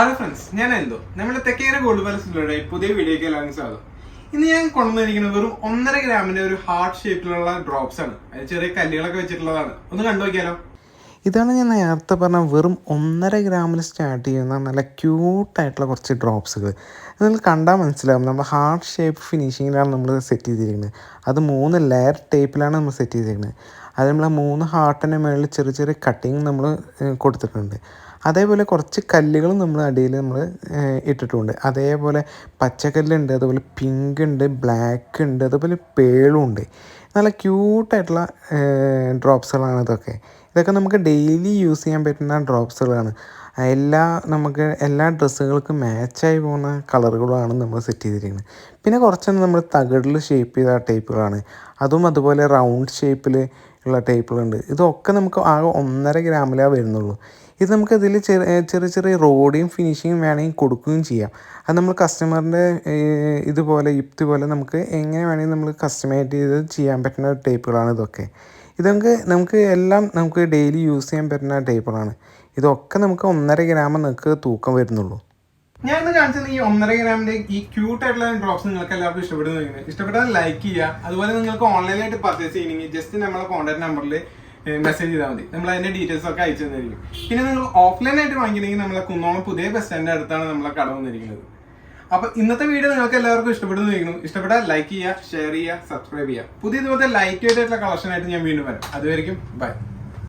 Hello friends, ഞാൻ എന്തോ നമ്മുടെ തെക്കേര ഗോൾഡ് പാലസിലൂടെ പുതിയ വീഡിയോക്ക് എല്ലാവരും സ്വാഗതം. ഇന്ന് ഞാൻ കൊണ്ടുവന്നിരിക്കുന്നത് വെറും 1.5 ഗ്രാമിന്റെ ഒരു ഹാർട്ട് ഷേപ്പിലുള്ള ഡ്രോപ്സ് ആണ്. അത് ചെറിയ കല്ലുകളൊക്കെ വെച്ചിട്ടുള്ളതാണ്. ഒന്ന് കണ്ടു നോക്കിയാലോ. ഇതാണ് ഞാൻ നേരത്തെ പറഞ്ഞ വെറും 1.5 ഗ്രാമിൽ സ്റ്റാർട്ട് ചെയ്യുന്ന നല്ല ക്യൂട്ടായിട്ടുള്ള കുറച്ച് ഡ്രോപ്സുകൾ. നിങ്ങൾ കണ്ടാൽ മനസ്സിലാവും നമ്മൾ ഹാർട്ട് ഷേപ്പ് ഫിനിഷിങ്ങിലാണ് നമ്മൾ സെറ്റ് ചെയ്തിരിക്കുന്നത്. അത് 3 ലെയർ ടൈപ്പിലാണ് നമ്മൾ സെറ്റ് ചെയ്തിരിക്കുന്നത്. അത് നമ്മൾ 3 ഹാർട്ടിൻ്റെ മുകളിൽ ചെറിയ ചെറിയ കട്ടിങ് നമ്മൾ കൊടുത്തിട്ടുണ്ട്. അതേപോലെ കുറച്ച് കല്ലുകളും നമ്മൾ അടിയിൽ നമ്മൾ ഇട്ടിട്ടുണ്ട്. അതേപോലെ പച്ചക്കല്ലുണ്ട്, അതുപോലെ പിങ്ക് ഉണ്ട്, ബ്ലാക്ക് ഉണ്ട്, അതുപോലെ പേളും ഉണ്ട്. നല്ല ക്യൂട്ടായിട്ടുള്ള ഡ്രോപ്സുകളാണ് ഇതൊക്കെ നമുക്ക് ഡെയിലി യൂസ് ചെയ്യാൻ പറ്റുന്ന ഡ്രോപ്സുകളാണ്. നമുക്ക് എല്ലാ ഡ്രസ്സുകൾക്കും മാച്ചായി പോകുന്ന കളറുകളാണ് നമ്മൾ സെറ്റ് ചെയ്തിരിക്കുന്നത്. പിന്നെ കുറച്ചൊന്നും നമ്മൾ തകിടിൽ ഷേപ്പ് ചെയ്ത ടൈപ്പുകളാണ്. അതുപോലെ റൗണ്ട് ഷേപ്പിൽ ഉള്ള ടൈപ്പുകളുണ്ട്. ഇതൊക്കെ നമുക്ക് ആകെ 1.5 ഗ്രാമിലേ വരുന്നുള്ളൂ. ഇത് നമുക്ക് ഇതിൽ ചെറിയ ചെറിയ റോഡിയും ഫിനിഷിങ്ങും വേണമെങ്കിൽ കൊടുക്കുകയും ചെയ്യാം. അത് നമ്മൾ കസ്റ്റമറിൻ്റെ ഇതുപോലെ നമുക്ക് എങ്ങനെ വേണമെങ്കിൽ നമ്മൾ കസ്റ്റമൈസ് ചെയ്ത് ചെയ്യാൻ പറ്റുന്ന ടൈപ്പുകളാണ് ഇതൊക്കെ. നമുക്ക് എല്ലാം നമുക്ക് ഡെയിലി യൂസ് ചെയ്യാൻ പറ്റുന്ന ടൈപ്പുകളാണ്. ഇതൊക്കെ നമുക്ക് 1.5 ഗ്രാം നിങ്ങൾക്ക് തൂക്കം വരുന്നുള്ളൂ. ഞാൻ ഇന്ന് കാണിച്ചത് ഈ 1.5 ഗ്രാമിന്റെ ഈ ക്യൂട്ട് ആയിട്ടുള്ള ഡ്രോപ്സ് നിങ്ങൾക്ക് എല്ലാവർക്കും ഇഷ്ടപ്പെട്ടാൽ ലൈക്ക് ചെയ്യുക. അതുപോലെ നിങ്ങൾക്ക് ഓൺലൈനായിട്ട് പർച്ചേസ് ചെയ്യണമെങ്കിൽ ജസ്റ്റ് നമ്മളെ കോൺടാക്ട് നമ്പറിൽ മെസ്സേജ് ചെയ്താൽ മതി. നമ്മൾ അതിന്റെ ഡീറ്റെയിൽസ് ഒക്കെ അയച്ചു തന്നിരിക്കും. പിന്നെ നിങ്ങൾ ഓഫ്ലൈനായിട്ട് വാങ്ങിക്കണമെങ്കിൽ നമ്മളെ കുന്നോളം പുതിയ ബസ് സ്റ്റാൻഡിന്റെ അടുത്താണ് നമ്മളെ കട വന്നിരിക്കുന്നത്. അപ്പൊ ഇന്നത്തെ വീഡിയോ നിങ്ങൾക്ക് എല്ലാവർക്കും ഇഷ്ടപ്പെട്ടാൽ ലൈക്ക് ചെയ്യുക, ഷെയർ ചെയ്യുക, സബ്സ്ക്രൈബ് ചെയ്യുക. പുതിയ ഇതുപോലത്തെ ലൈറ്റ് വെയിറ്റ് ആയിട്ടുള്ള കളക്ഷൻ ആയിട്ട് ഞാൻ വീണ്ടും വരാം. അതുവരെയും ബൈ.